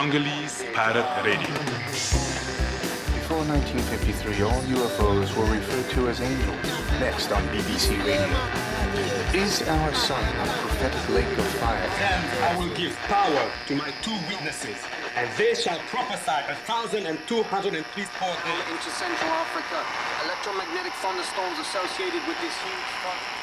Congolese Pirate Radio. Before 1953, all UFOs were referred to as angels. Next on BBC Radio. Is our sun a prophetic lake of fire? And I will give power to my two witnesses, and they shall prophesy 1,203 sport days. Into Central Africa, electromagnetic thunderstorms associated with this huge thunder.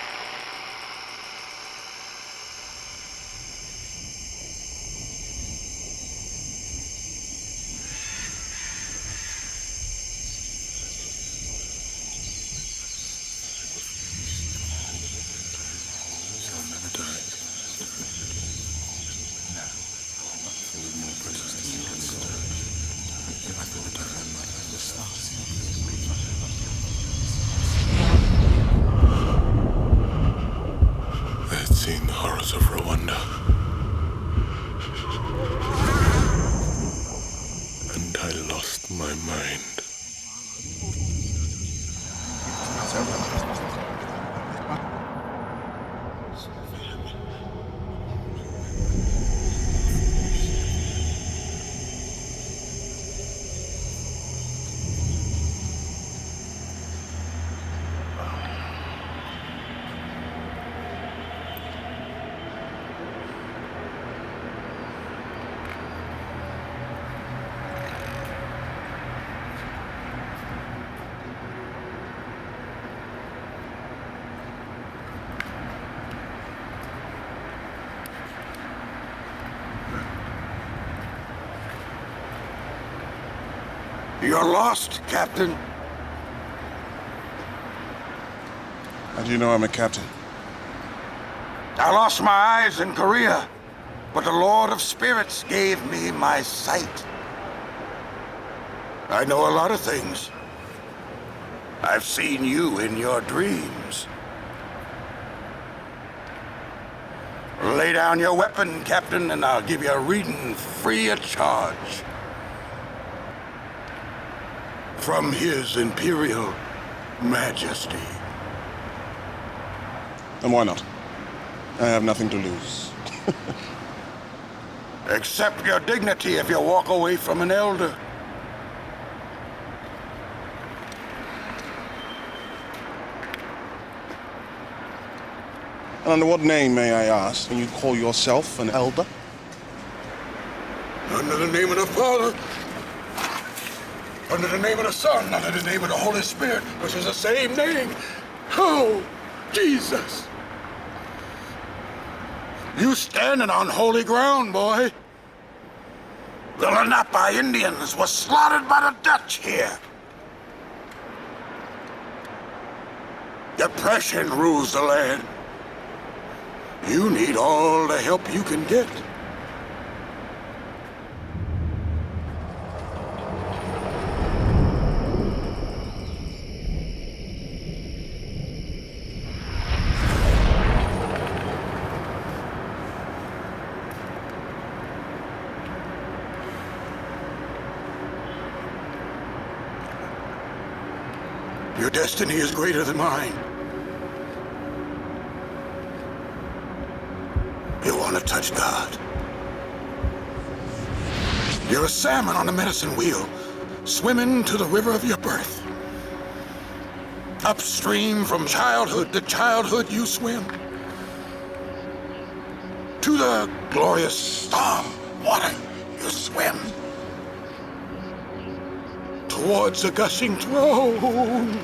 I had seen the horrors of Rwanda, and I lost my mind. You're lost, Captain. How do you know I'm a captain? I lost my eyes in Korea, but the Lord of Spirits gave me my sight. I know a lot of things. I've seen you in your dreams. Lay down your weapon, Captain, and I'll give you a reading free of charge. From His Imperial Majesty. Then why not? I have nothing to lose. Accept your dignity if you walk away from an elder. And under what name, may I ask, can you call yourself an elder? Under the name of the Father, under the name of the Son, under the name of the Holy Spirit, which is the same name. Oh, Jesus. You standing on holy ground, boy. The Lenape Indians were slaughtered by the Dutch here. Depression rules the land. You need all the help you can get. Your destiny is greater than mine. You want to touch God. You're a salmon on a medicine wheel, swimming to the river of your birth. Upstream from childhood to childhood you swim. To the glorious storm water you swim. Towards the gushing throne.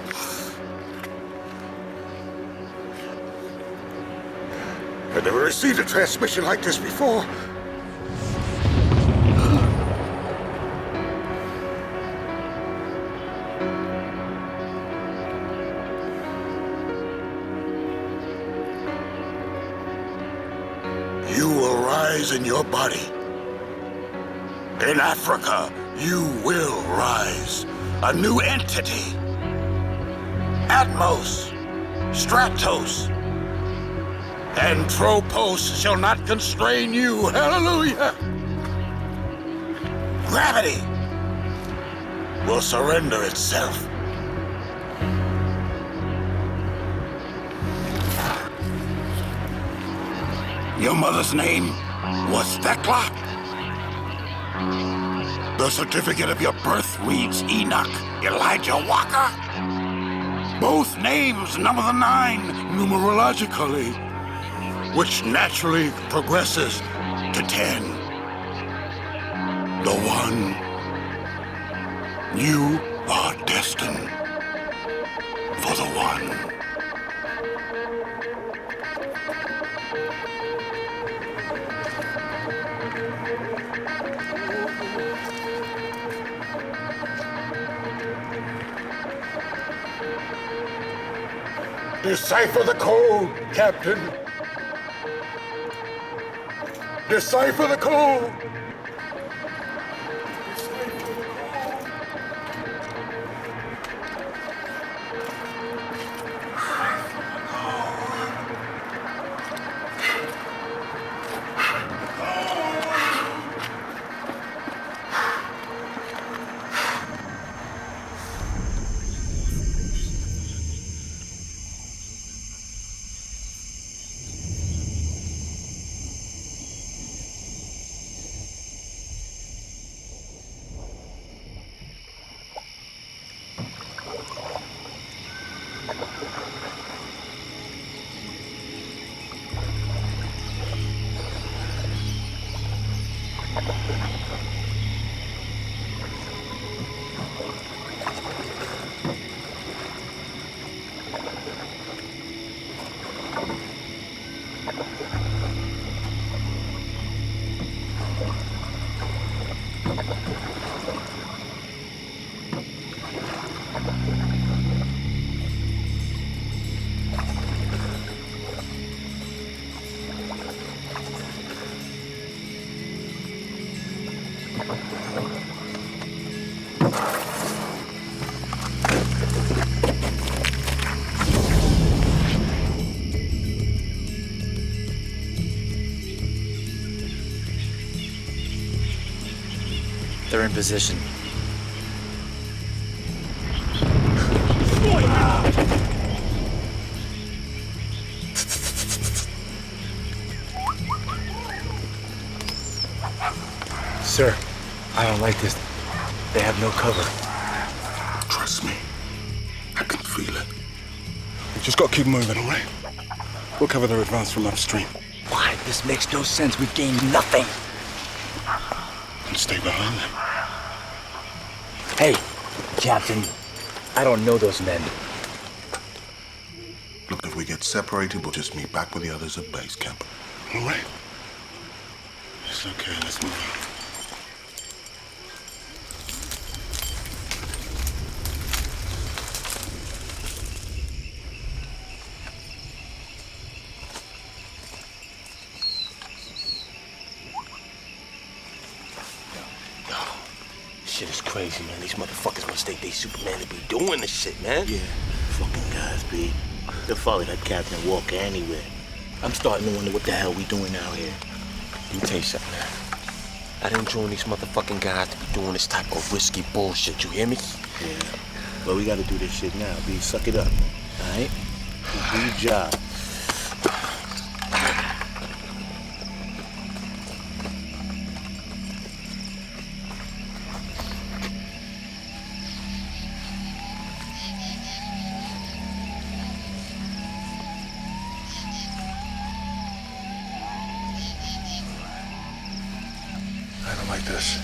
I've never received a transmission like this before. You will rise in your body. In Africa, you will rise. A new entity. Atmos, Stratos, and Tropos shall not constrain you. Hallelujah. Gravity will surrender itself. Your mother's name was Thekla? The certificate of your birth reads Enoch Elijah Walker. Both names number the 9 numerologically, which naturally progresses to 10. The one you are destined for the one. Decipher the code, Captain. Decipher the code. They're in position. Sir, I don't like this. They have no cover. Trust me, I can feel it. We just gotta keep moving, all right? We'll cover their advance from upstream. Why? This makes no sense. We've gained nothing. And stay behind them. Hey, Captain, I don't know those men. Look, if we get separated, we'll just meet back with the others at base camp. All right? It's okay, let's move on. Shit is crazy, man. These motherfuckers must think they Superman to be doing this shit, man. Yeah, fucking guys, B. They'll follow that Captain Walker anywhere. I'm starting to wonder what the hell we doing out here. Let me tell you something, man. I didn't join these motherfucking guys to be doing this type of risky bullshit, you hear me? Yeah, but we gotta do this shit now, B. Suck it up, all right? Do your job. I don't like this.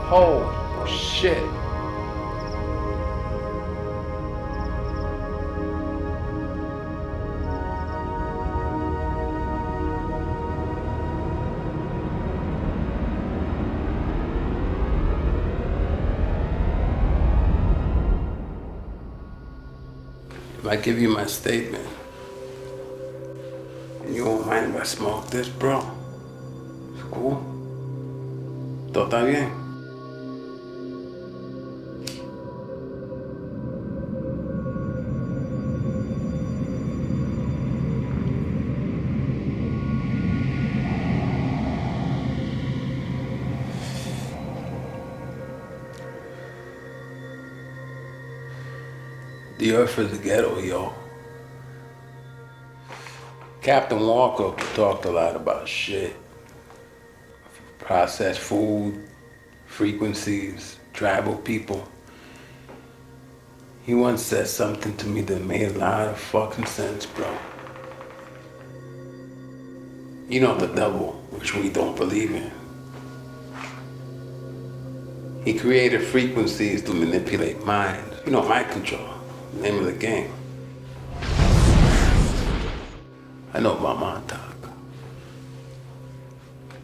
Oh, shit. If I give you my statement, and you won't mind if I smoke this, bro? It's cool? ¿Todo está bien? The earth is a ghetto, yo. Captain Walker talked a lot about shit. Processed food, frequencies, tribal people. He once said something to me that made a lot of fucking sense, bro. You know the devil, which we don't believe in. He created frequencies to manipulate minds. You know, mind control, name of the game. I know about Montauk.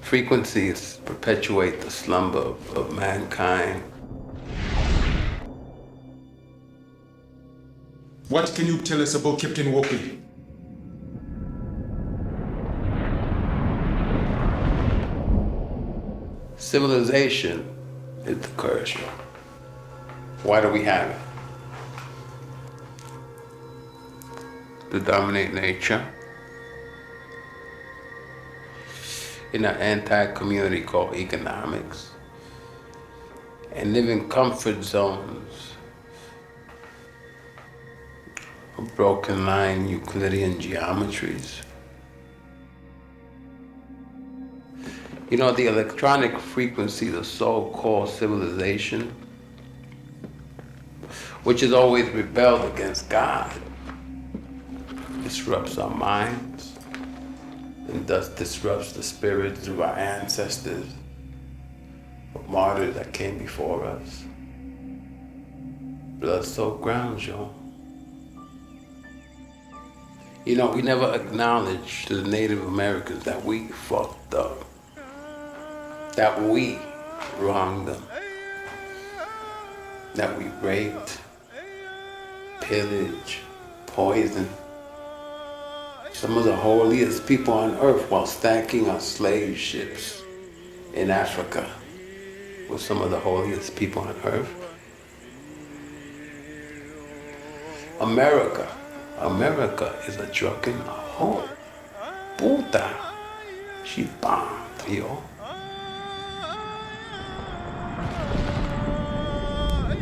Frequencies perpetuate the slumber of mankind. What can you tell us about Captain Walker? Civilization is the curse, yo. Why do we have it? To dominate nature. In an anti-community called economics. And live in comfort zones of broken line Euclidean geometries. You know, the electronic frequencies of so-called civilization, which has always rebelled against God, disrupts our minds and thus disrupts the spirits of our ancestors, of martyrs that came before us. Blood-soaked grounds, yo. You know, we never acknowledged to the Native Americans that we fucked up, that we wronged them, that we raped, pillaged, poisoned some of the holiest people on earth while stacking our slave ships in Africa with some of the holiest people on earth. America is a drunken whore. Puta, she bombed, yo.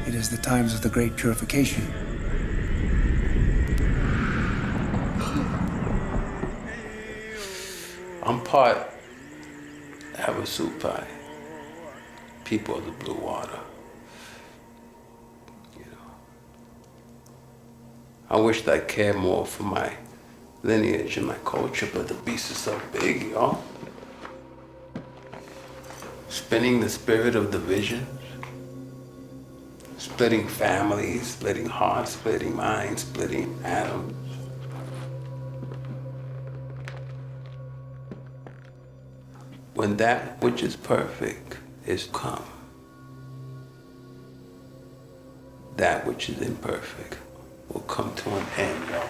It is the times of the Great Purification. I'm part Havasupai, people of the blue water. You know, I wished I cared more for my lineage and my culture, but the beast is so big, yo. Spinning the spirit of division, splitting families, splitting hearts, splitting minds, splitting atoms. When that which is perfect is come, that which is imperfect will come to an end, yo.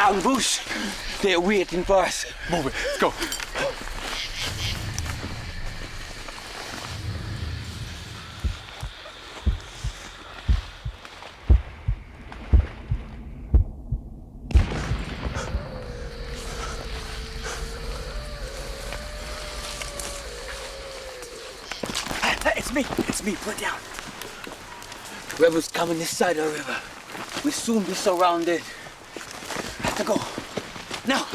ambush. They're waiting for us. Move it. Let's go. It's me, put down. Rebels coming this side of the river. We'll soon be surrounded. Have to go. Now.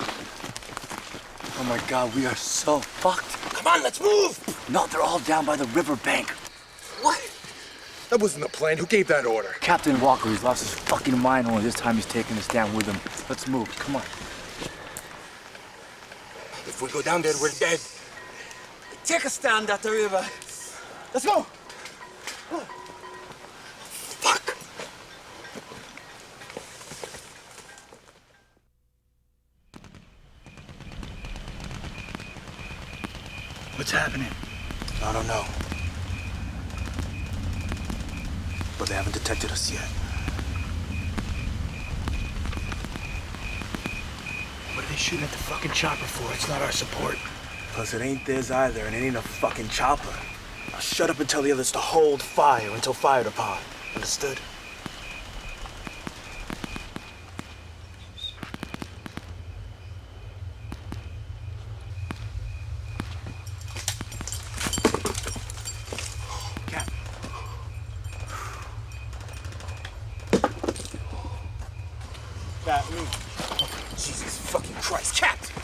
Oh my God, we are so fucked. Come on, let's move. No, they're all down by the river bank. What? That wasn't the plan. Who gave that order? Captain Walker, he's lost his fucking mind only this time he's taking us down with him. Let's move, come on. If we go down there, we're dead. Take a stand at the river. Let's go. Fuck. What's happening? I don't know. But they haven't detected us yet. What are they shooting at the fucking chopper for? It's not our support. Plus, it ain't theirs either, and it ain't a fucking chopper. Now shut up and tell the others to hold fire until fired upon. Understood? Cap. Captain. Jesus fucking Christ, Captain!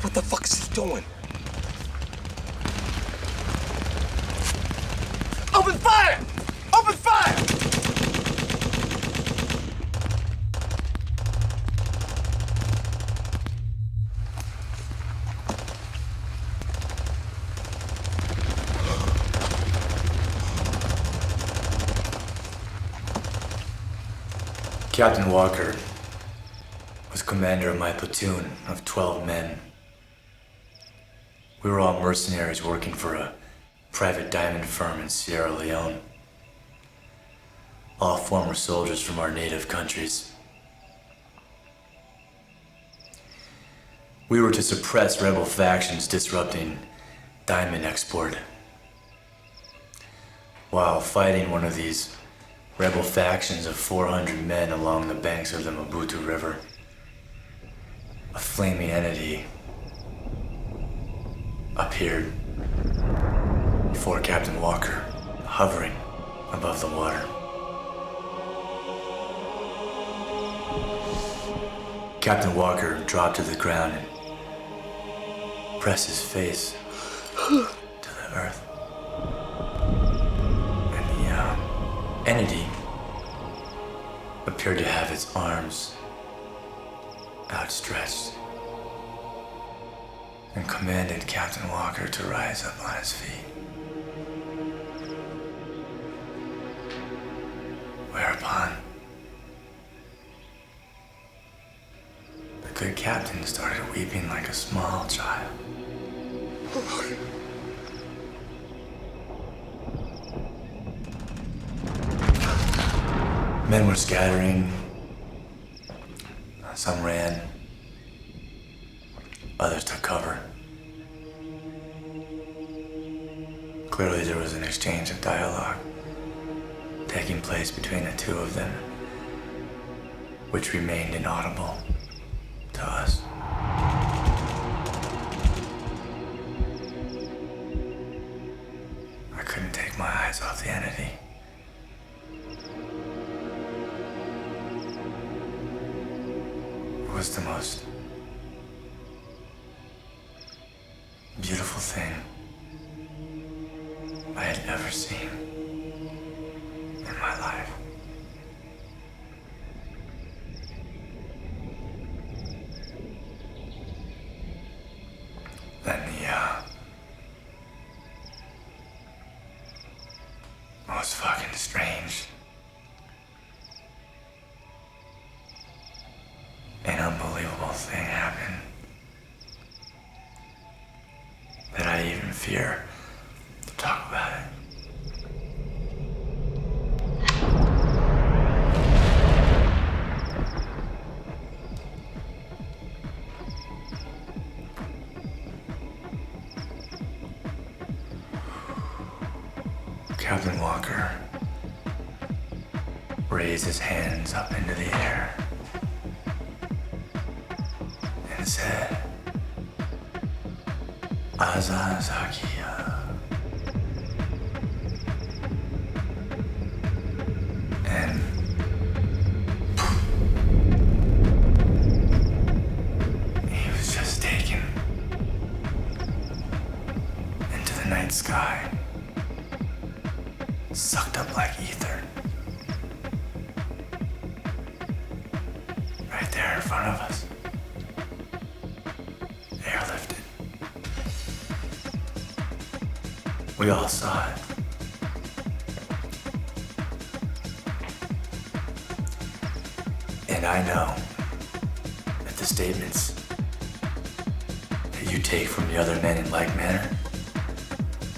What the fuck is he doing? Open fire! Open fire! Captain Walker was commander of my platoon of 12 men. We were all mercenaries working for a private diamond firm in Sierra Leone. All former soldiers from our native countries. We were to suppress rebel factions disrupting diamond export. While fighting one of these rebel factions of 400 men along the banks of the Mobutu River, a flaming entity appeared before Captain Walker, hovering above the water. Captain Walker dropped to the ground and pressed his face to the earth. And the entity appeared to have its arms outstretched and commanded Captain Walker to rise up on his feet. Whereupon, the good captain started weeping like a small child. Men were scattering. Some ran. Others took cover. Clearly there was an exchange of dialogue taking place between the two of them, which remained inaudible to us. I couldn't take my eyes off the entity. It was the most beautiful thing I had ever seen in my life. Then the most fucking strange and unbelievable thing happened that I even fear to talk about it. Captain Walker raised his hands up into the air and said, Azazakia. And he was just taken into the night sky, sucked up like ether. Right there in front of us. Airlifted. We all saw it. And I know that the statements that you take from the other men in like manner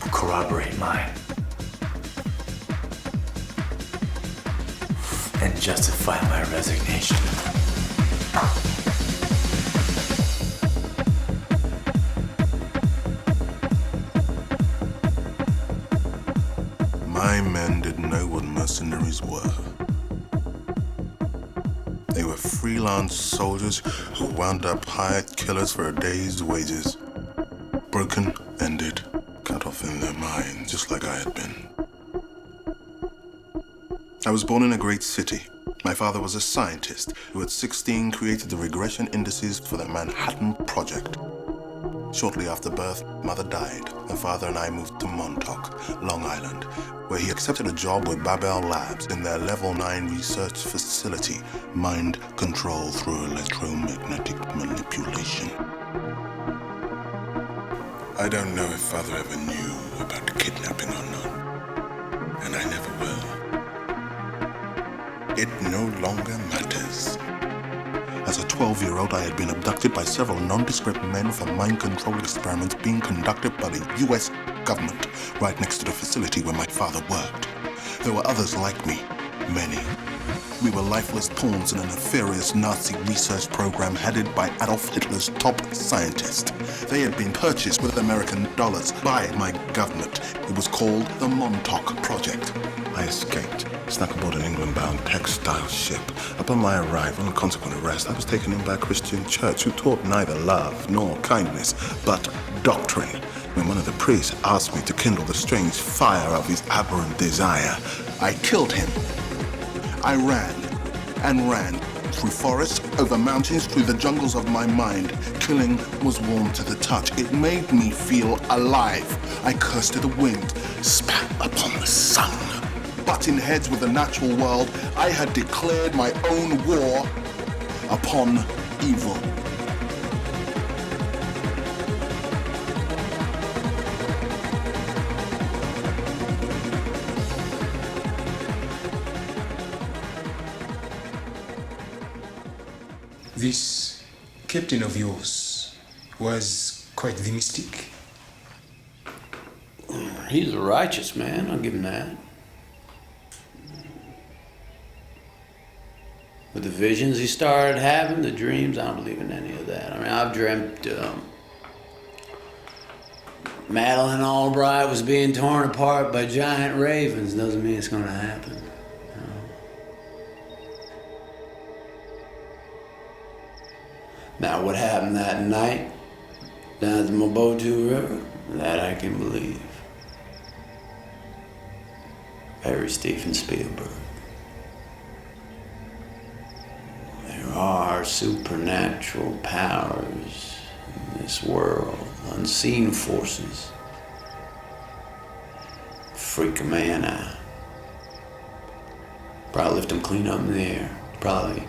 will corroborate mine and justify my resignation. My men didn't know what mercenaries were. They were freelance soldiers who wound up hired killers for a day's wages. Broken, ended, cut off in their minds, just like I had been. I was born in a great city. My father was a scientist who at 16 created the regression indices for the Manhattan Project. Shortly after birth, mother died, and father and I moved to Montauk, Long Island, where he accepted a job with Babel Labs in their Level 9 research facility, mind control through electromagnetic manipulation. I don't know if father ever knew about the kidnapping or not, and I never will. It no longer matters. As a 12-year-old, I had been abducted by several nondescript men for mind control experiments being conducted by the U.S. government right next to the facility where my father worked. There were others like me, many. We were lifeless pawns in a nefarious Nazi research program headed by Adolf Hitler's top scientist. They had been purchased with American dollars by my government. It was called the Montauk Project. I escaped, snuck aboard an England-bound textile ship. Upon my arrival and consequent arrest, I was taken in by a Christian church who taught neither love nor kindness, but doctrine. When one of the priests asked me to kindle the strange fire of his aberrant desire, I killed him. I ran and ran through forests, over mountains, through the jungles of my mind. Killing was warm to the touch. It made me feel alive. I cursed to the wind, spat upon the sun. Butting heads with the natural world, I had declared my own war upon evil. This captain of yours was quite the mystic. He's a righteous man, I'll give him that. With the visions he started having, the dreams, I don't believe in any of that. I mean, I've dreamt Madeleine Albright was being torn apart by giant ravens. Doesn't mean it's gonna happen. Now, what happened that night down at the Mobutu River, that I can believe. Very Steven Spielberg. There are supernatural powers in this world, unseen forces. Freak a man out. Probably lift him clean up in the air. Probably.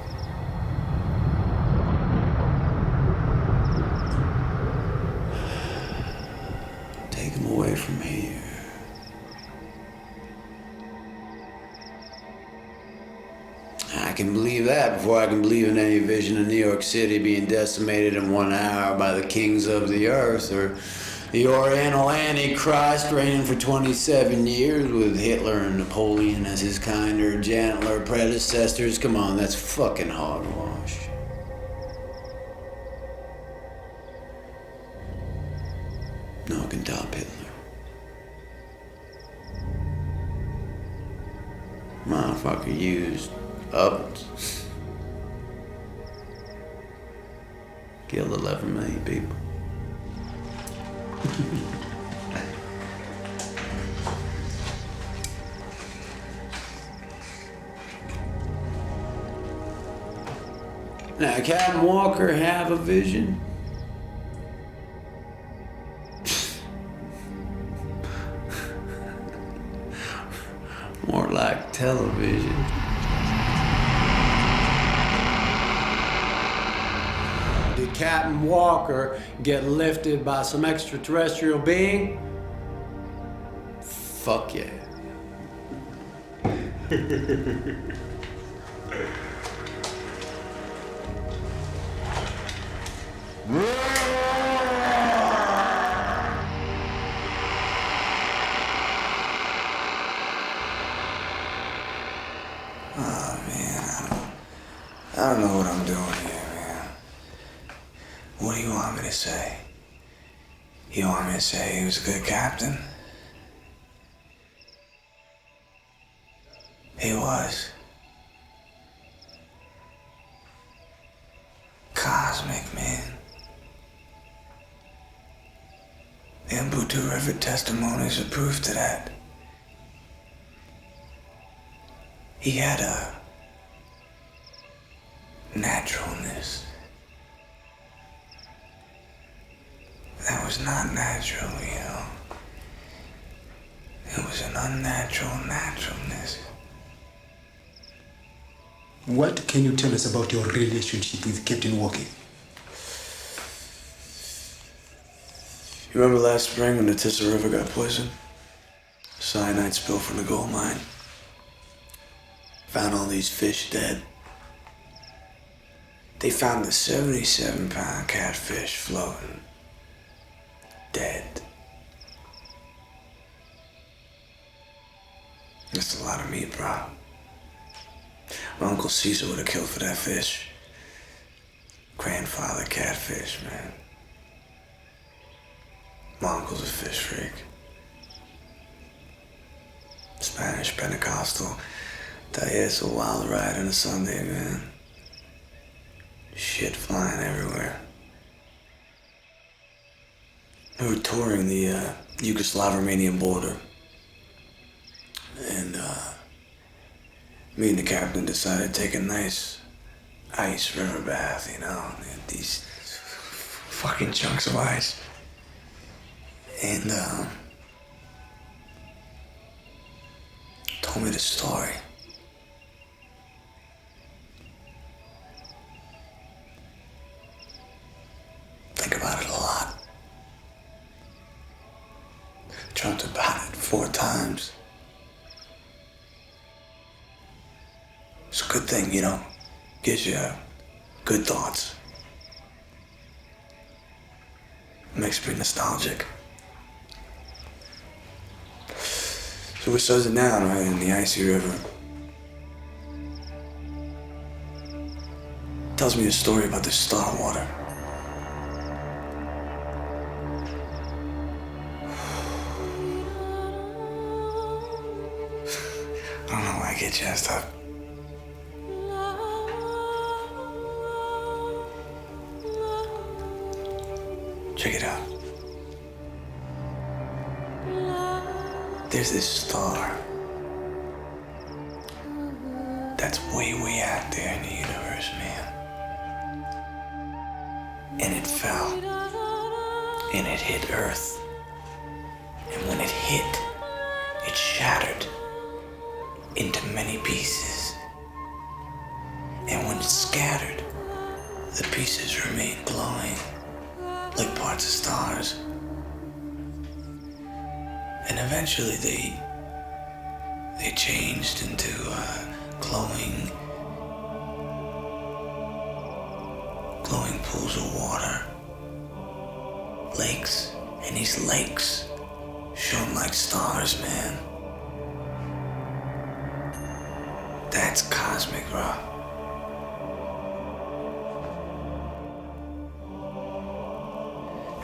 Take him away from here. I can believe that before I can believe in any vision of New York City being decimated in 1 hour by the kings of the earth, or the Oriental Antichrist reigning for 27 years with Hitler and Napoleon as his kinder, gentler predecessors. Come on, that's fucking hogwash. No one can top Hitler. motherfucker used ovens. Killed 11 million people. Now, Captain Walker have a vision? More like television. Did Captain Walker get lifted by some extraterrestrial being? Fuck yeah. I don't know what I'm doing here, man. What do you want me to say? You want me to say he was a good captain? He was. Cosmic, man. The Umbutu River testimonies are proof to that. He had a naturalness that was not natural, you know. It was an unnatural naturalness. What can you tell us about your relationship with Captain Walker? You remember last spring when the Tissa River got poisoned? Cyanide spill from the gold mine. Found all these fish dead. They found the 77-pound catfish floating, dead. That's a lot of meat, bro. My Uncle Caesar would have killed for that fish. Grandfather catfish, man. My uncle's a fish freak. Spanish Pentecostal. Tell you, it's a wild ride on a Sunday, man. Shit flying everywhere. We were touring the Yugoslav-Romanian border. And me and the captain decided to take a nice ice river bath, you know. These fucking chunks of ice. And told me the story. Think about it a lot. Dreamt about it 4 times. It's a good thing, you know. Gives you good thoughts. Makes me nostalgic. So we're suzzing down right in the icy river. Tells me a story about this star water. I don't know why I get jazzed up. Check it out. There's this star that's way, way out there in the universe, man. And it fell. And it hit Earth. And when it hit, it shattered into many pieces. And when it scattered, the pieces remained glowing like parts of stars. And eventually they changed into glowing pools of water, lakes, and these lakes shone like stars, man. That's cosmic, bro.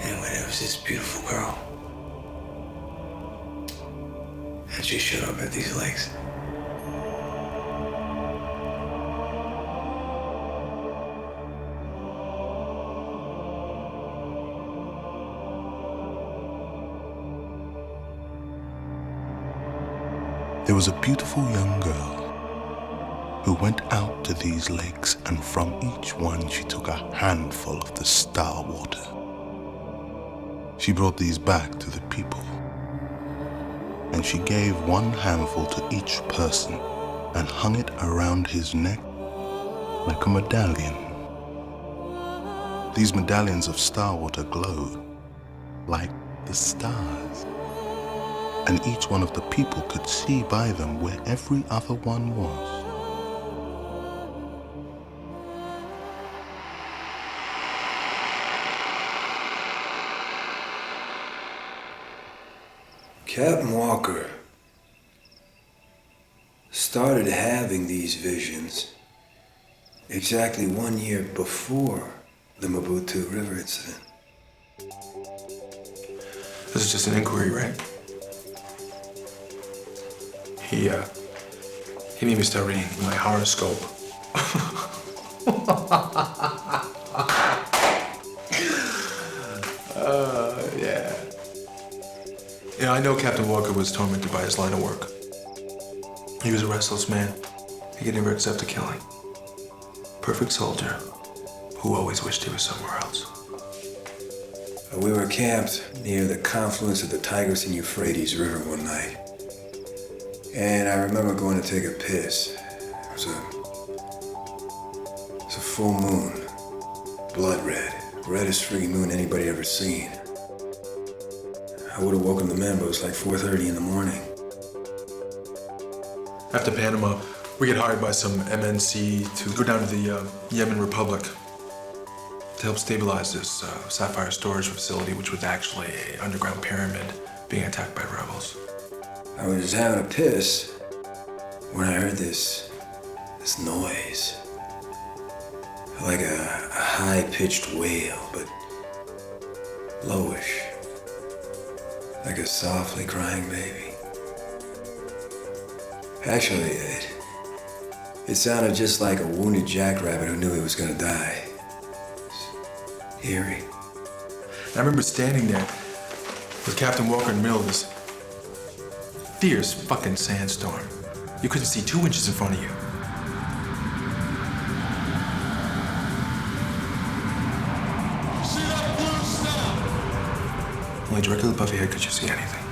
Anyway, there was this beautiful girl. And she showed up at these lakes. There was a beautiful young girl who went out to these lakes, and from each one she took a handful of the star water. She brought these back to the people, and she gave one handful to each person and hung it around his neck like a medallion. These medallions of star water glowed like the stars, and each one of the people could see by them where every other one was. Captain Walker started having these visions exactly 1 year before the Mobutu River incident. This is just an inquiry, right? He made me start reading my horoscope. Yeah. Yeah, I know Captain Walker was tormented by his line of work. He was a restless man. He could never accept a killing. Perfect soldier who always wished he was somewhere else. We were camped near the confluence of the Tigris and Euphrates River one night. And I remember going to take a piss. It was a full moon, blood red, reddest friggin' moon anybody ever seen. I would have woken the men, but it was like 4:30 in the morning. After Panama, we get hired by some MNC to go down to the Yemen Republic to help stabilize this sapphire storage facility, which was actually an underground pyramid being attacked by rebels. I was just having a piss when I heard this noise. Like a high-pitched wail, but lowish. Like a softly crying baby. Actually, it sounded just like a wounded jackrabbit who knew he was gonna die. It's eerie. I remember standing there with Captain Walker in the middle of this fierce fucking sandstorm. You couldn't see 2 inches in front of you. Only directly above your head could you see anything.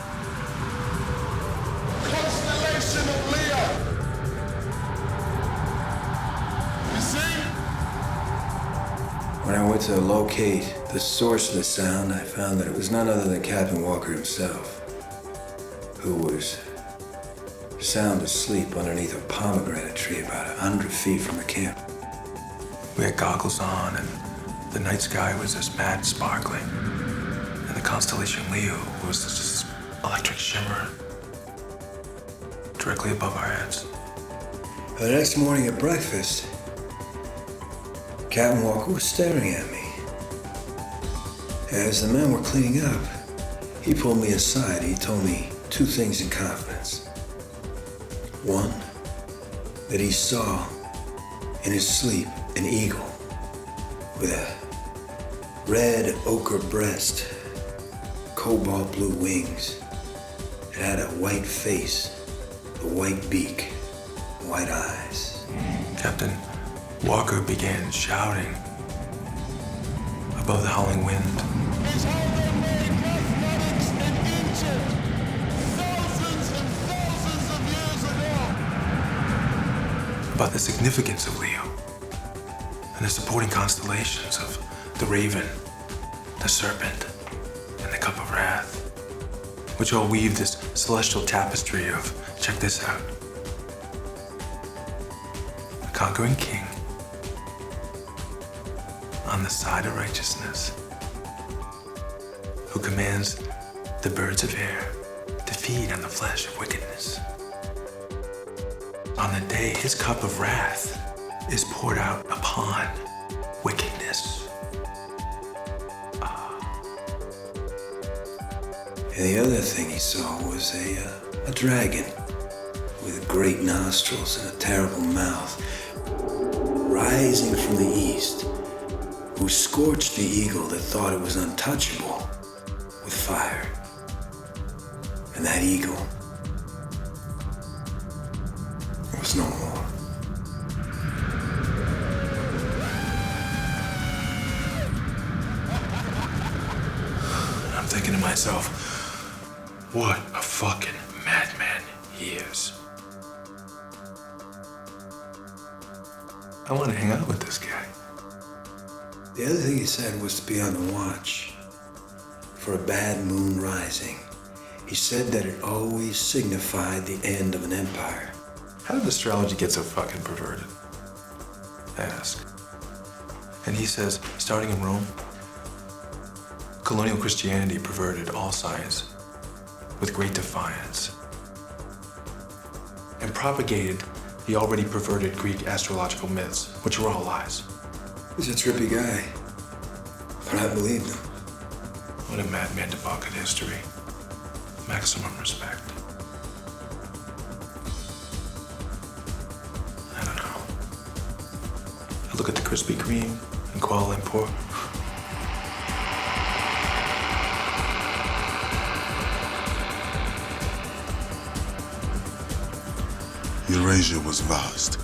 Constellation of Leo. You see? When I went to locate the source of the sound, I found that it was none other than Captain Walker himself, who was sound asleep underneath a pomegranate tree about 100 feet from the camp. We had goggles on, and the night sky was this mad sparkling. And the constellation Leo was this electric shimmer directly above our heads. The next morning at breakfast, Captain Walker was staring at me. As the men were cleaning up, he pulled me aside. He told me 2 things in confidence. One, that he saw in his sleep an eagle with a red ochre breast, cobalt blue wings. It had a white face, a white beak, white eyes. Captain Walker began shouting above the howling wind. It's how they made mathematics in Egypt thousands and thousands of years ago. About the significance of Leo and the supporting constellations of the Raven, the Serpent, and the Cup of Wrath, which all weave this celestial tapestry of, check this out, a conquering king on the side of righteousness, who commands the birds of air to feed on the flesh of wickedness. On the day his cup of wrath is poured out upon wickedness. And the other thing he saw was a dragon with great nostrils and a terrible mouth rising from the east, who scorched the eagle that thought it was untouchable with fire. And that eagle myself, what a fucking madman he is. I want to hang out with this guy. The other thing he said was to be on the watch for a bad moon rising. He said that it always signified the end of an empire. How did astrology get so fucking perverted? I ask. And he says, starting in Rome, colonial Christianity perverted all science with great defiance and propagated the already perverted Greek astrological myths, which were all lies. He's a trippy guy, but I believed him. What a madman to balk at history. Maximum respect. I don't know. I look at the Krispy Kreme in Kuala Lumpur. Eurasia was vast.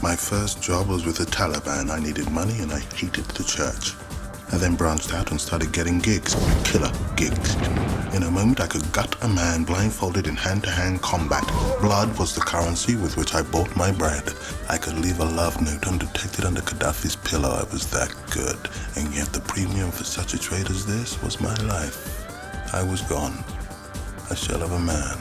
My first job was with the Taliban. I needed money and I hated the church. I then branched out and started getting gigs, killer gigs. In a moment, I could gut a man blindfolded in hand-to-hand combat. Blood was the currency with which I bought my bread. I could leave a love note undetected under Gaddafi's pillow. I was that good. And yet the premium for such a trade as this was my life. I was gone, a shell of a man.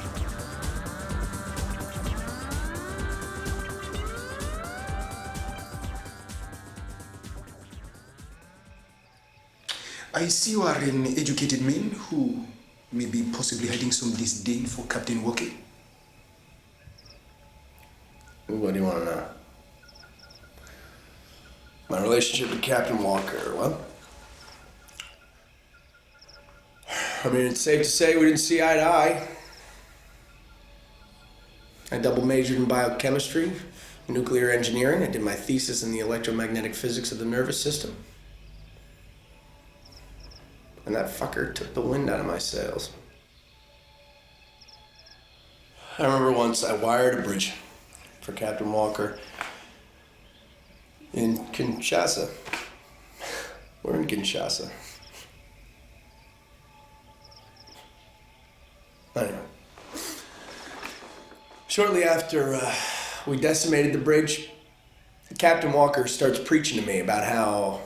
I see you are an educated man who may be possibly hiding some disdain for Captain Walker. What do you want to know? My relationship with Captain Walker, well? I mean, it's safe to say we didn't see eye to eye. I double majored in biochemistry, nuclear engineering. I did my thesis in the electromagnetic physics of the nervous system. And that fucker took the wind out of my sails. I remember once I wired a bridge for Captain Walker in Kinshasa. We're in Kinshasa. Anyway. Shortly after we decimated the bridge, Captain Walker starts preaching to me about how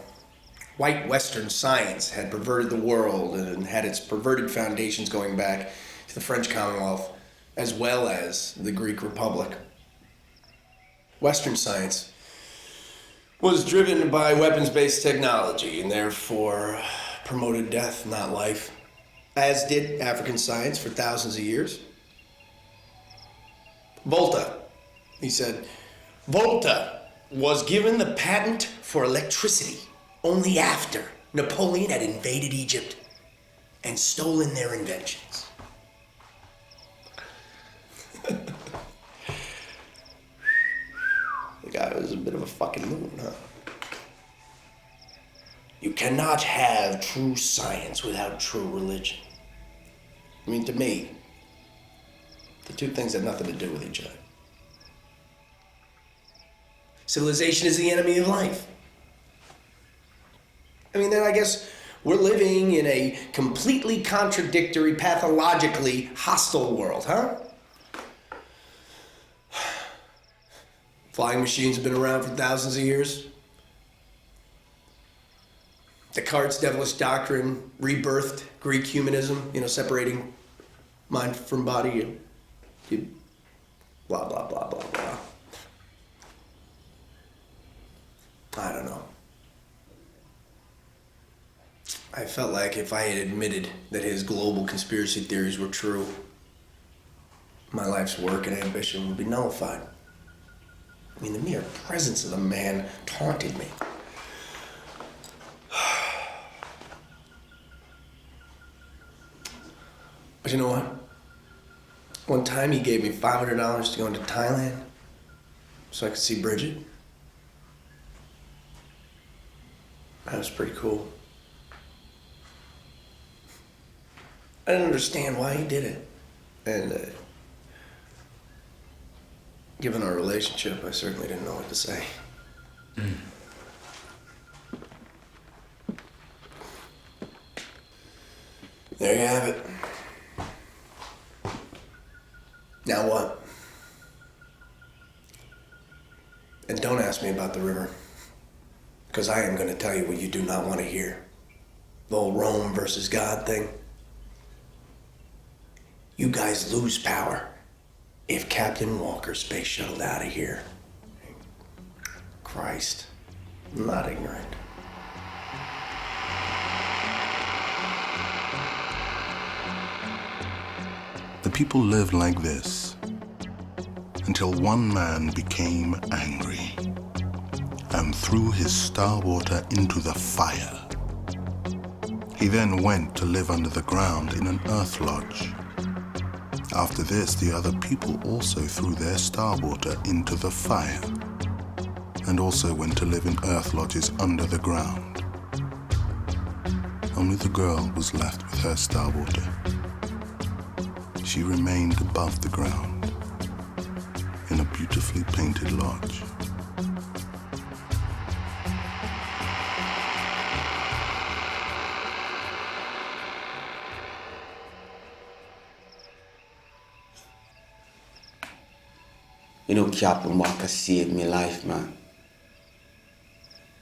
white Western science had perverted the world and had its perverted foundations going back to the French Commonwealth as well as the Greek Republic. Western science was driven by weapons-based technology and therefore promoted death, not life, as did African science for thousands of years. Volta, he said, Volta was given the patent for electricity only after Napoleon had invaded Egypt and stolen their inventions. The guy was a bit of a fucking moon, huh? You cannot have true science without true religion. I mean, to me, the two things have nothing to do with each other. Civilization is the enemy of life. I mean, then I guess we're living in a completely contradictory, pathologically hostile world, huh? Flying machines have been around for thousands of years. Descartes' devilish doctrine rebirthed Greek humanism, separating mind from body, blah, blah, blah, blah, blah. I don't know. I felt like if I had admitted that his global conspiracy theories were true, my life's work and ambition would be nullified. I mean, the mere presence of the man taunted me. But you know what? One time he gave me $500 to go into Thailand so I could see Bridget. That was pretty cool. I didn't understand why he did it. And given our relationship, I certainly didn't know what to say. There you have it. Now what? And don't ask me about the river, because I am going to tell you what you do not want to hear. The whole Rome versus God thing. You guys lose power if Captain Walker's space shuttled out of here. Christ, I'm not ignorant. The people lived like this until one man became angry and threw his starwater into the fire. He then went to live under the ground in an earth lodge. After this, the other people also threw their starwater into the fire and also went to live in earth lodges under the ground. Only the girl was left with her starwater. She remained above the ground in a beautifully painted lodge. You know, Captain Walker saved my life, man.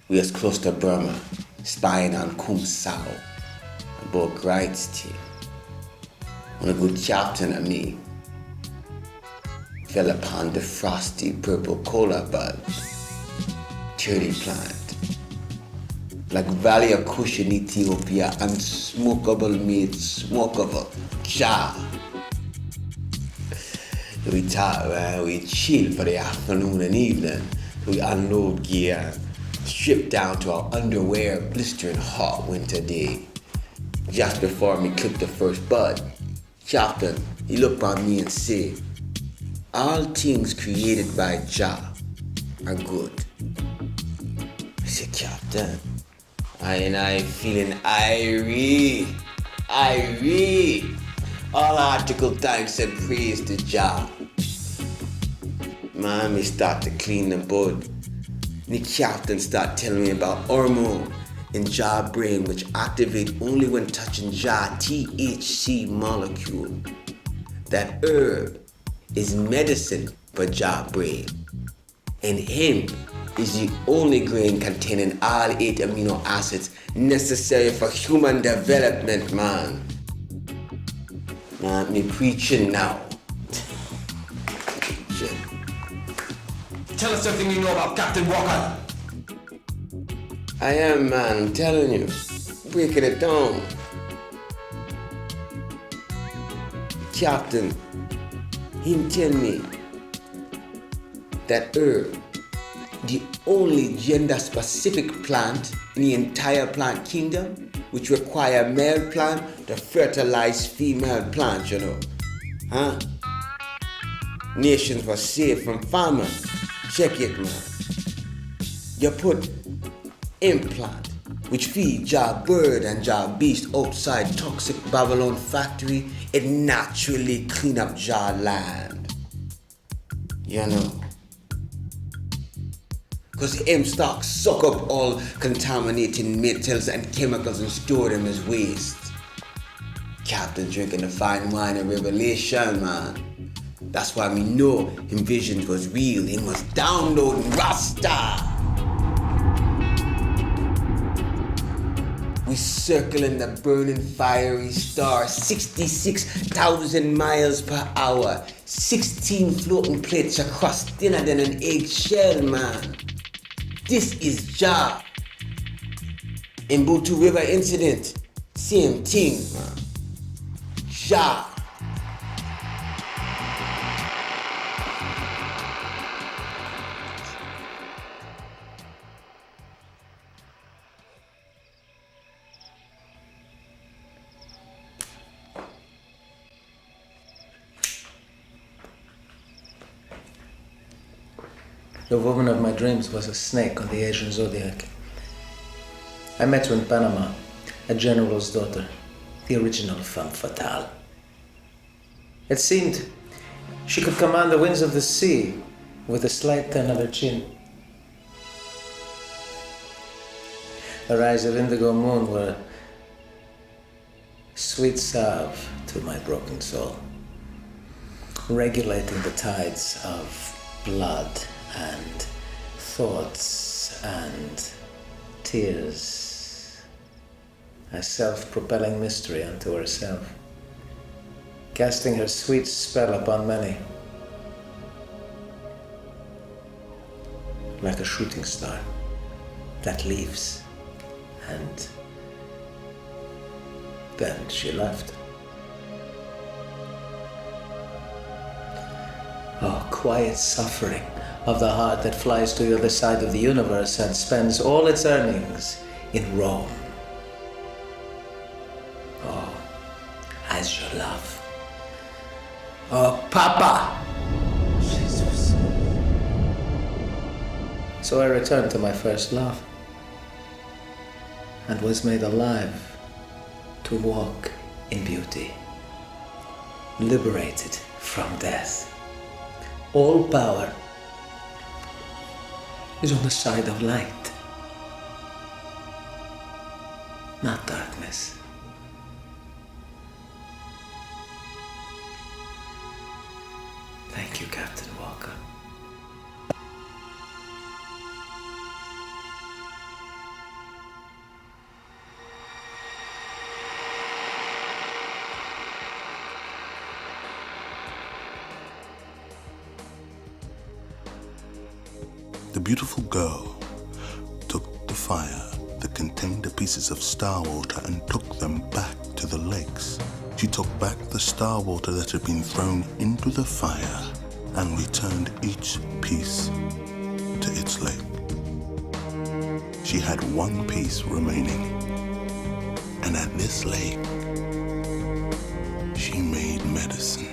We was close to Burma, spying on Kum Sao, about Wright's team. When a good captain of me fell upon the frosty purple cola bud, cherry plant, like Valley of Kush in Ethiopia, unsmokable made smokable, cha. We thought, we chill for the afternoon and evening. We unload gear, strip down to our underwear, blistering hot winter day. Just before me clip the first bud, Captain, he looked on me and said, all things created by Jah are good. I said, Captain, I feeling irie. All article time said praise to Jah. Man, me start to clean the bud. The captain start telling me about hormone in Jah brain, which activate only when touching Jah THC molecule. That herb is medicine for Jah brain. And hemp is the only grain containing all 8 amino acids necessary for human development, man. Man, me preaching now. Tell us everything you know about Captain Walker. I am, man, I'm telling you. Breaking it down. Captain, him tell me that herb, the only gender-specific plant in the entire plant kingdom, which require male plant to fertilize female plant, you know. Huh? Nations were saved from famine. Check it, man. You put implant, which feed Jah bird and Jah beast outside toxic Babylon factory, it naturally clean up Jah land. You know. Because the M-stock suck up all contaminating metals and chemicals and store them as waste. Captain drinking the fine wine of revelation, man. That's why we know him visions was real. He was downloading Rasta. We circling the burning fiery star, 66,000 miles per hour, 16 floating plates across thinner than an eggshell, man. This is Jah. In Butu River incident, same thing, man. Jah. The woman of my dreams was a snake on the Asian zodiac. I met her in Panama, a general's daughter, the original femme fatale. It seemed she could command the winds of the sea with a slight turn of her chin. Her eyes of indigo moon were Sweet salve to my broken soul, regulating the tides of blood and thoughts and tears. A self-propelling mystery unto herself, casting her sweet spell upon many, like a shooting star that leaves, and then she left. Oh, quiet suffering of the heart that flies to the other side of the universe and spends all its earnings in Rome. Oh, as your love. Oh, Papa! Jesus. So I returned to my first love and was made alive to walk in beauty, liberated from death. All power is on the side of light, not darkness. Thank you, Captain Walker. The beautiful girl took the fire that contained the pieces of star water and took them back to the lakes. She took back the star water that had been thrown into the fire and returned each piece to its lake. She had one piece remaining, and at this lake, she made medicine.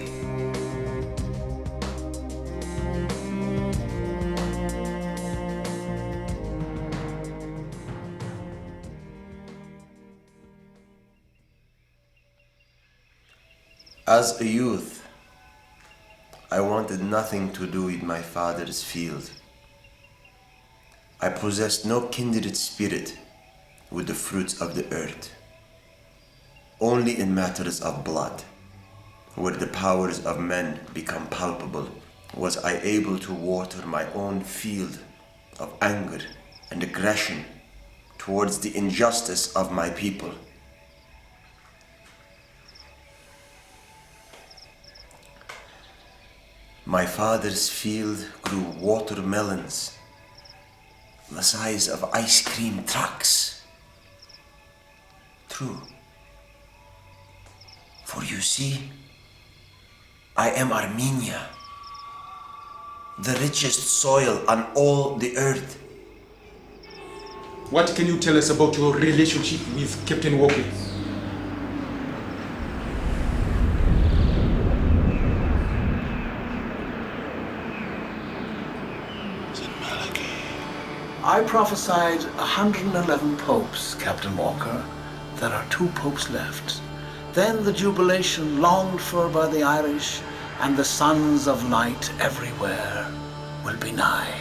As a youth, I wanted nothing to do with my father's field. I possessed no kindred spirit with the fruits of the earth. Only in matters of blood, where the powers of men become palpable, was I able to water my own field of anger and aggression towards the injustice of my people. My father's field grew watermelons the size of ice cream trucks. True. For you see, I am Armenia, the richest soil on all the earth. What can you tell us about your relationship with Captain Walker? I prophesied 111 popes, Captain Walker. There are 2 popes left. Then the jubilation longed for by the Irish and the sons of light everywhere will be nigh.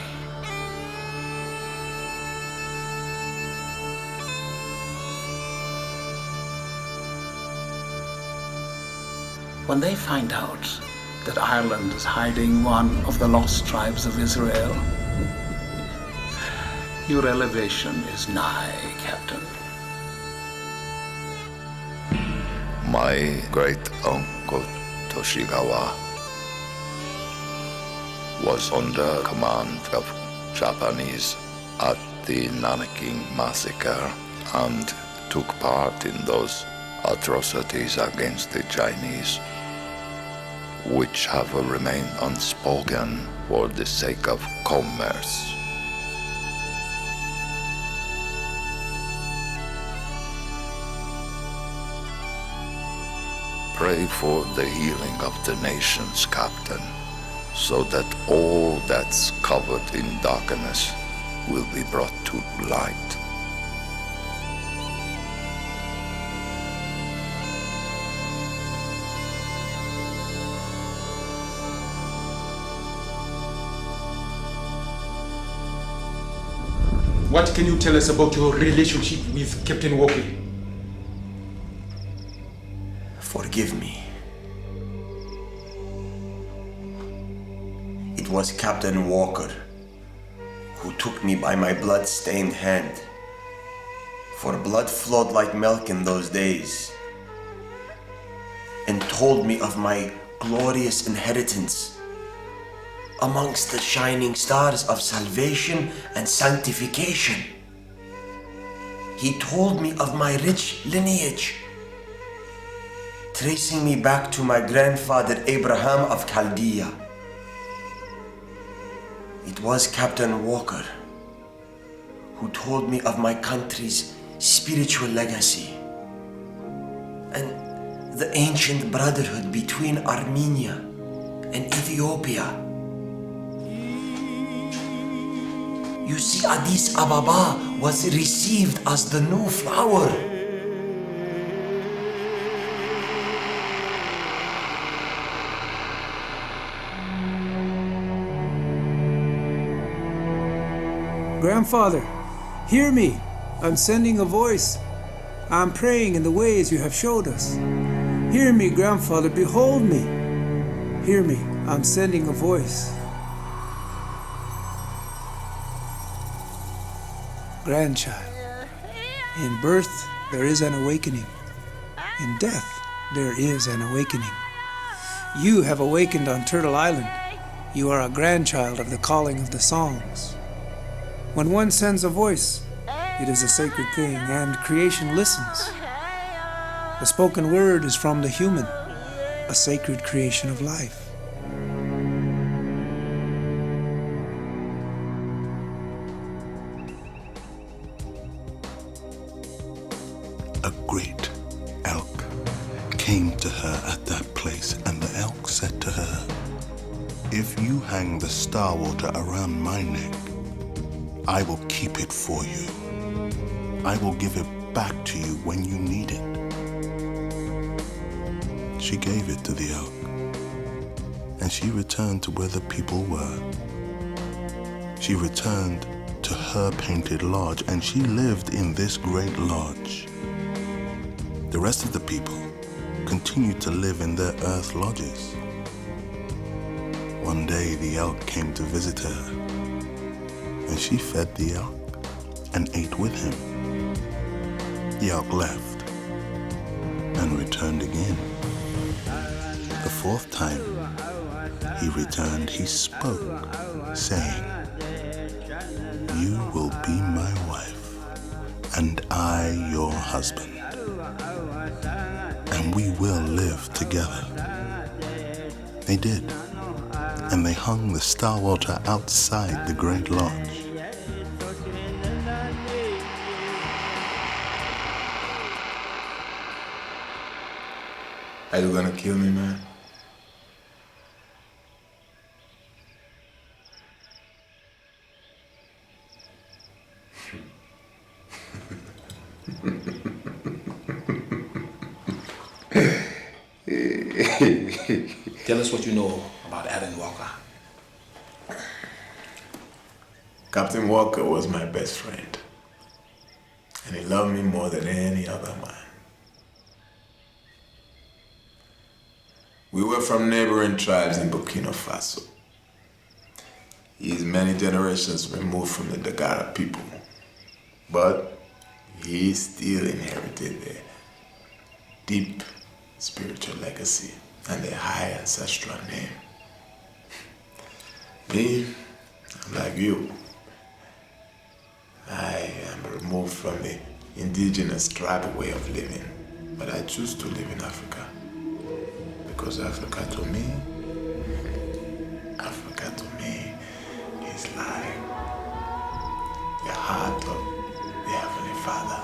When they find out that Ireland is hiding one of the lost tribes of Israel, your elevation is nigh, Captain. My great-uncle Toshigawa was under command of Japanese at the Nanking Massacre and took part in those atrocities against the Chinese, which have remained unspoken for the sake of commerce. Pray for the healing of the nations, Captain, so that all that's covered in darkness will be brought to light. What can you tell us about your relationship with Captain Walker? forgive me. It was Captain Walker who took me by my blood-stained hand. For blood flowed like milk in those days, and told me of my glorious inheritance amongst the shining stars of salvation and sanctification. He told me of my rich lineage, tracing me back to my grandfather Abraham of Chaldea. It was Captain Walker who told me of my country's spiritual legacy and the ancient brotherhood between Armenia and Ethiopia. You see, Addis Ababa was received as the new flower. Grandfather, hear me. I'm sending a voice. I'm praying in the ways you have showed us. Hear me, Grandfather, behold me. Hear me, I'm sending a voice. Grandchild, in birth there is an awakening. In death there is an awakening. You have awakened on Turtle Island. You are a grandchild of the calling of the songs. When one sends a voice, it is a sacred thing, and creation listens. The spoken word is from the human, a sacred creation of life. A great elk came to her at that place, and the elk said to her, "If you hang the starwater around my neck, I will keep it for you. I will give it back to you when you need it." She gave it to the elk, and she returned to where the people were. She returned to her painted lodge, and she lived in this great lodge. The rest of the people continued to live in their earth lodges. One day the elk came to visit her, and she fed the elk and ate with him. The elk left and returned again. The fourth time he returned, he spoke, saying, "You will be my wife, and I your husband, and we will live together." They did, and they hung the starwater outside the great lodge. Are you gonna kill me, man? Tell us what you know about Alan Walker. Captain Walker was my best friend, and he loved me more than any other man. We were from neighboring tribes in Burkina Faso. He is many generations removed from the Dagara people, but he still inherited their deep spiritual legacy and their high ancestral name. Me, I'm like you. I am removed from the indigenous tribal way of living, but I choose to live in Africa. Because Africa to me is like the heart of the Heavenly Father.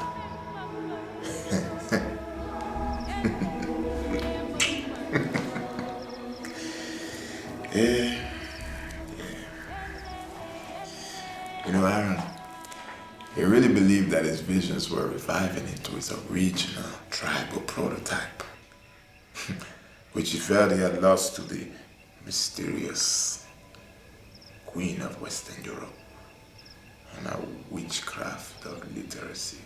Yeah. You know, Aaron, he really believed that his visions were reviving into his original tribal prototype, which he felt he had lost to the mysterious Queen of Western Europe and a witchcraft of literacy.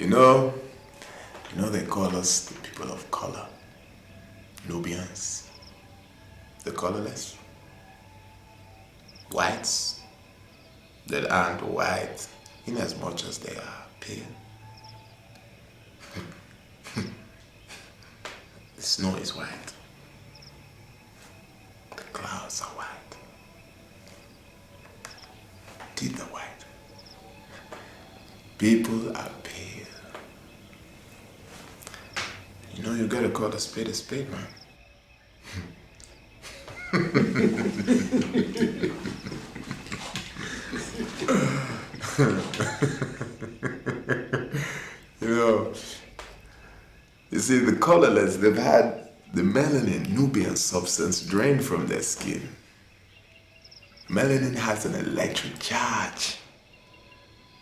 You know they call us the people of color. Nubians. The colorless. Whites that aren't white in as much as they are pale. The snow is white. The clouds are white. Teeth are white. People are pale. You know you gotta call a spade, man. You see, the colorless, they've had the melanin, Nubian substance drained from their skin. Melanin has an electric charge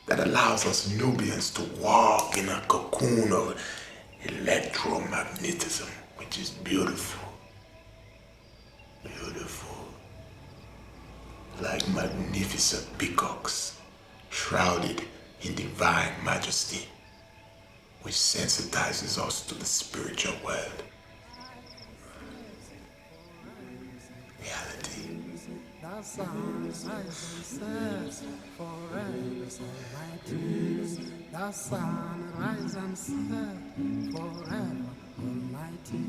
that allows us Nubians to walk in a cocoon of electromagnetism, which is beautiful. Beautiful. Like magnificent peacocks, shrouded in divine majesty, which sensitizes us to the spiritual world. Reality. The sun rises and sets forever, so mighty. The sun rises and sets forever, almighty.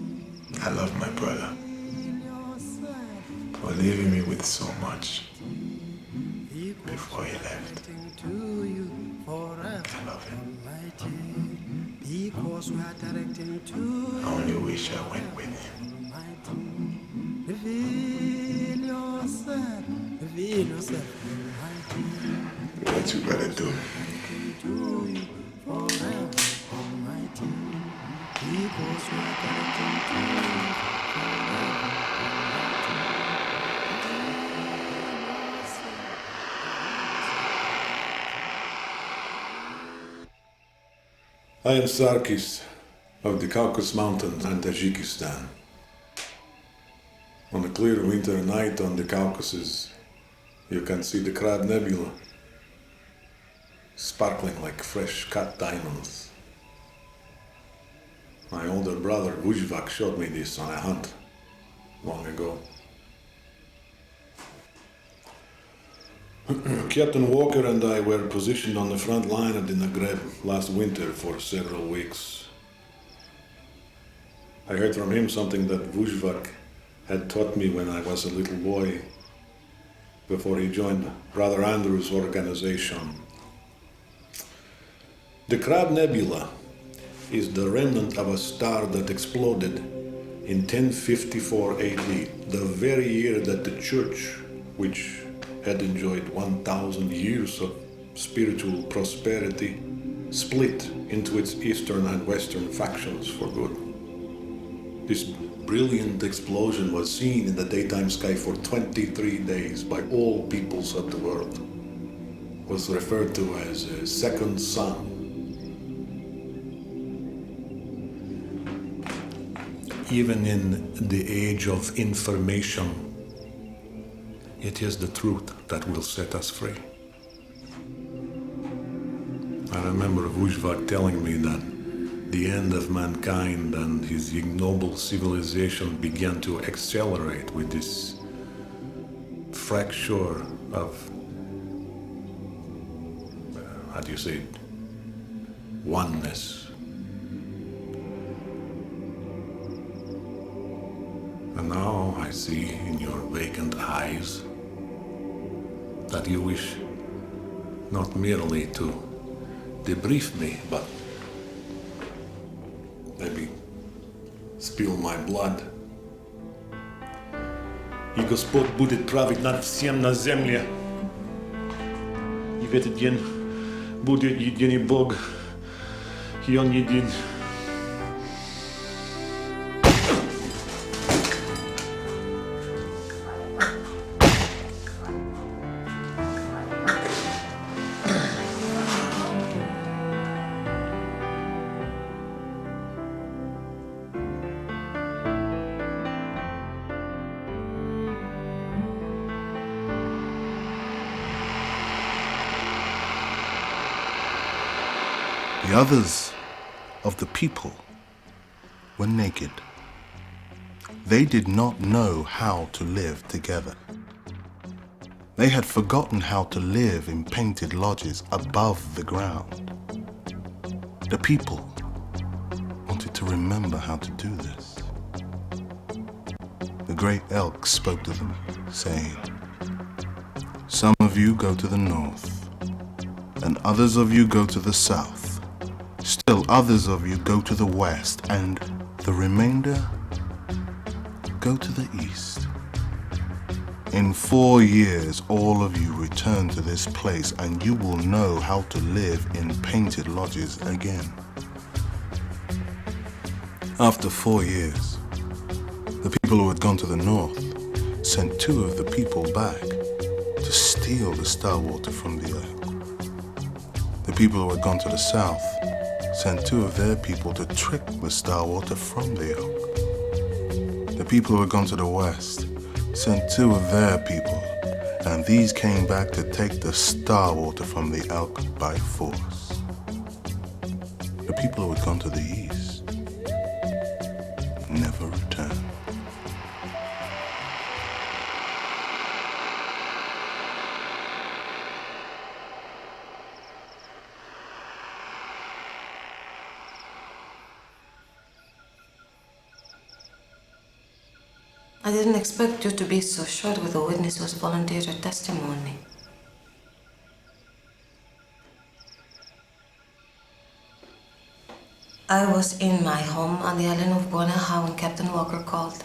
I love my brother for leaving me with so much before he left. I love him. Because we are directing to I only wish I went with him. reveal yourself, What you gotta do? to you forever, almighty. Because we are directing to you forever, I am Sarkis of the Caucasus Mountains and Tajikistan. On a clear winter night on the Caucasus, you can see the Crab Nebula, sparkling like fresh cut diamonds. My older brother Vujvak showed me this on a hunt long ago. Captain Walker and I were positioned on the front line of the Nagreb last winter for several weeks. I heard from him something that Vujvak had taught me when I was a little boy, before he joined Brother Andrew's organization. The Crab Nebula is the remnant of a star that exploded in 1054 AD, the very year that the church, which had enjoyed 1,000 years of spiritual prosperity, split into its eastern and western factions for good. This brilliant explosion was seen in the daytime sky for 23 days by all peoples of the world. It was referred to as a second sun. Even in the age of information, it is the truth that will set us free. I remember Vujvak telling me that the end of mankind and his ignoble civilization began to accelerate with this fracture of, how do you say it, oneness. And now I see in your vacant eyes that you wish not merely to debrief me, but maybe spill my blood. И Господь будет править над всем на земле. И в этот день будет единый Бог, и Он един. The others of the people were naked. They did not know how to live together. They had forgotten how to live in painted lodges above the ground. The people wanted to remember how to do this. The great elk spoke to them, saying, "Some of you go to the north, and others of you go to the south. Still others of you go to the west, and the remainder go to the east. In 4 years, all of you return to this place, and you will know how to live in painted lodges again." After 4 years, the people who had gone to the north sent 2 of the people back to steal the star water from the elk. The people who had gone to the south sent 2 of their people to trick the star water from the elk. The people who had gone to the west sent 2 of their people, and these came back to take the star water from the elk by force. The people who had gone to the east never returned. I didn't expect you to be so short with a witness who's volunteered her testimony. I was in my home on the island of Guanaja when Captain Walker called.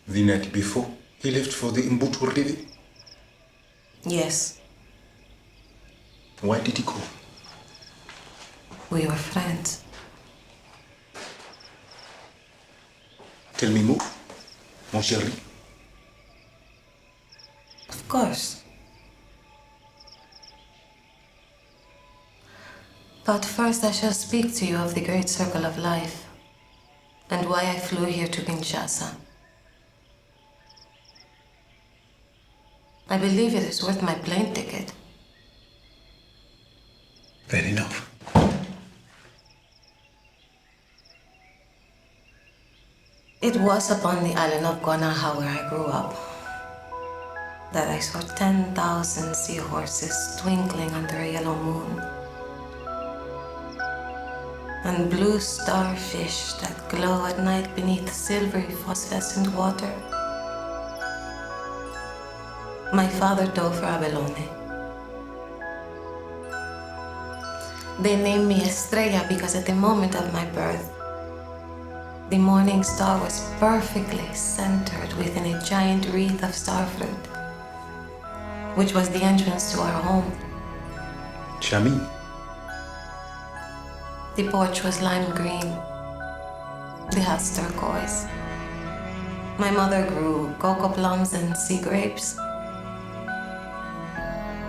The night before he left for the Mbutu River? Yes, Why did he call? we were friends. Tell me more, mon chéri. Of course. But first I shall speak to you of the great circle of life and why I flew here to Kinshasa. I believe it is worth my plane ticket. Fair enough. It was upon the island of Guanaja where I grew up that I saw 10,000 seahorses twinkling under a yellow moon, and blue starfish that glow at night beneath silvery phosphorescent water. My father dove for Abelone. They named me Estrella because at the moment of my birth, the morning star was perfectly centered within a giant wreath of starfruit, which was the entrance to our home. Chami. The porch was lime green, the house turquoise. My mother grew cocoa plums and sea grapes.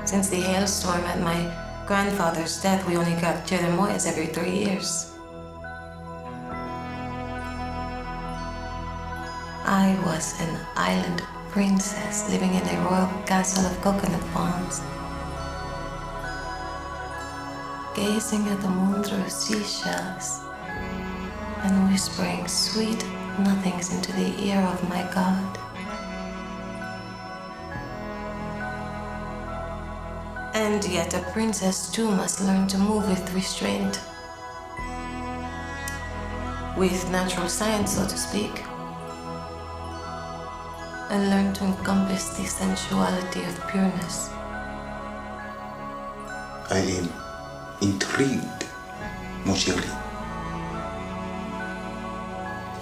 Since the hailstorm at my grandfather's death, we only got cherimoyas every 3 years. I was an island princess living in a royal castle of coconut palms, gazing at the moon through seashells and whispering sweet nothings into the ear of my God. And yet a princess too must learn to move with restraint, with natural science, so to speak, and learn to encompass the sensuality of pureness. I am intrigued, mon chéri.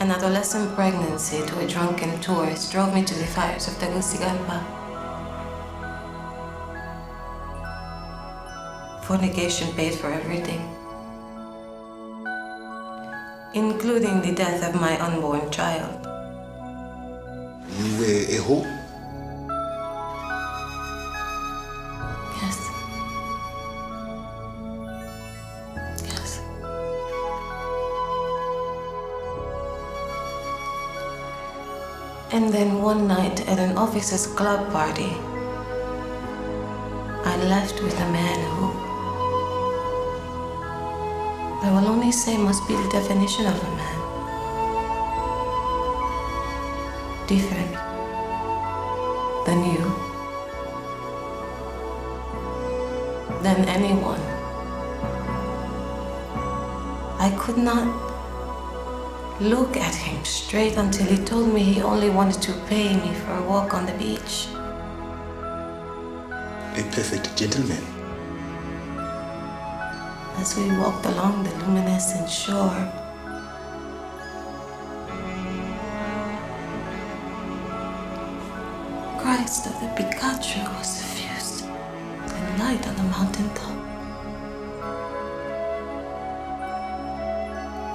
An adolescent pregnancy to a drunken tourist drove me to the fires of Tegucigalpa. Fornication paid for everything, including the death of my unborn child. You were a hoe? Yes. Yes. And then one night at an officers' club party, I left with a man who I will only say must be the definition of a man. Different than you, than anyone. I could not look at him straight until he told me he only wanted to pay me for a walk on the beach. A perfect gentleman. As we walked along the luminescent shore, Christ of the Picacho was suffused in light on the mountaintop.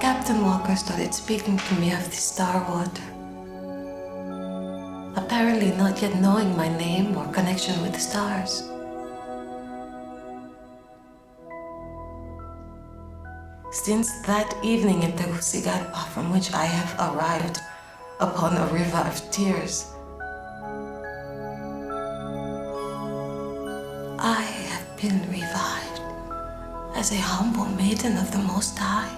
Captain Walker started speaking to me of the star water, apparently not yet knowing my name or connection with the stars. Since that evening in Tegucigalpa, from which I have arrived upon a river of tears, I have been revived as a humble maiden of the Most High,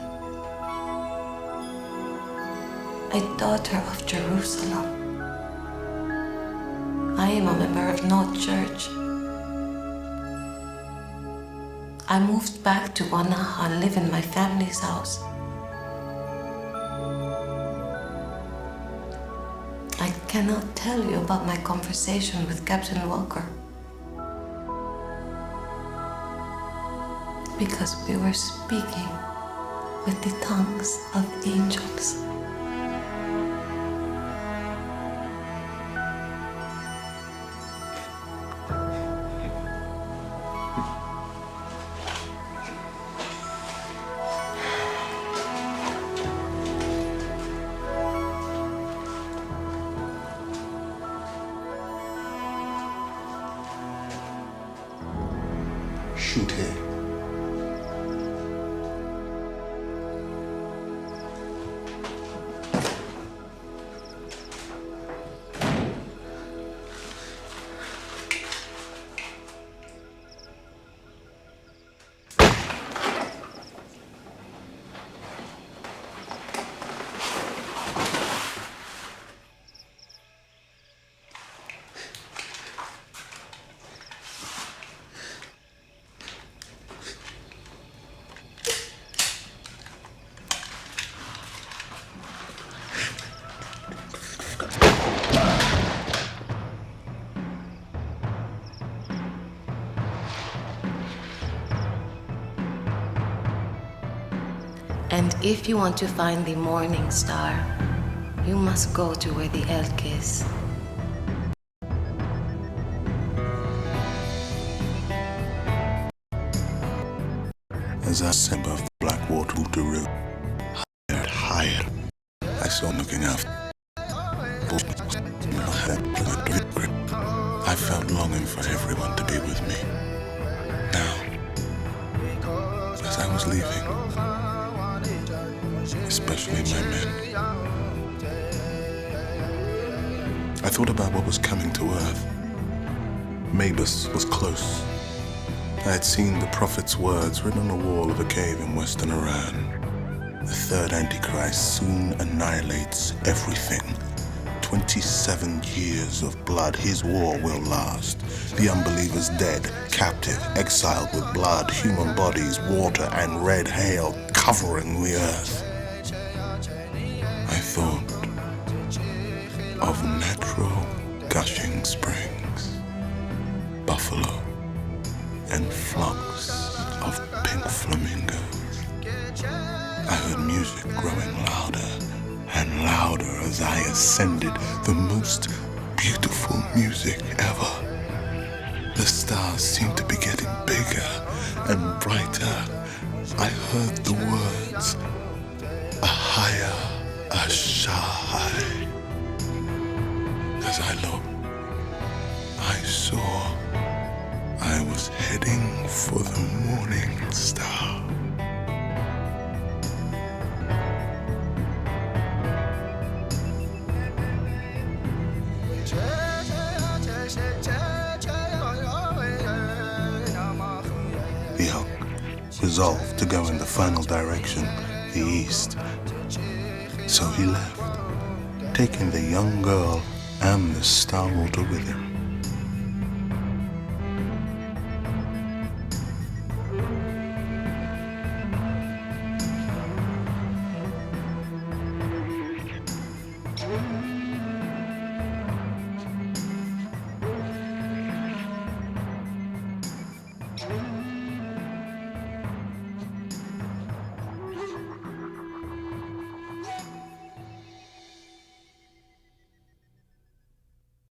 a daughter of Jerusalem. I am a member of no church. I moved back to Guanaja and live in my family's house. I cannot tell you about my conversation with Captain Walker, because we were speaking with the tongues of angels. Shoot her. And if you want to find the morning star, you must go to where the elk is. As I sat above the black water of the river, higher, I saw him looking out. I felt longing for everyone to be with me. Now, as I was leaving, especially my men, I thought about what was coming to Earth. Mabus was close. I had seen the prophet's words written on the wall of a cave in western Iran. The third Antichrist soon annihilates everything. 27 years of blood, his war will last. The unbelievers dead, captive, exiled with blood, human bodies, water, and red hail covering the earth. I thought of natural gushing springs, buffalo, and flocks of pink flamingos. I heard music growing louder and louder as I ascended, the most beautiful music ever. The stars seemed to be getting bigger and brighter. I heard the words, Ahaya Ashai. As I looked, I saw I was heading for the morning star. The elk was resolved to go in the final direction, the east. So he left, taking the young girl and the Star Water with him.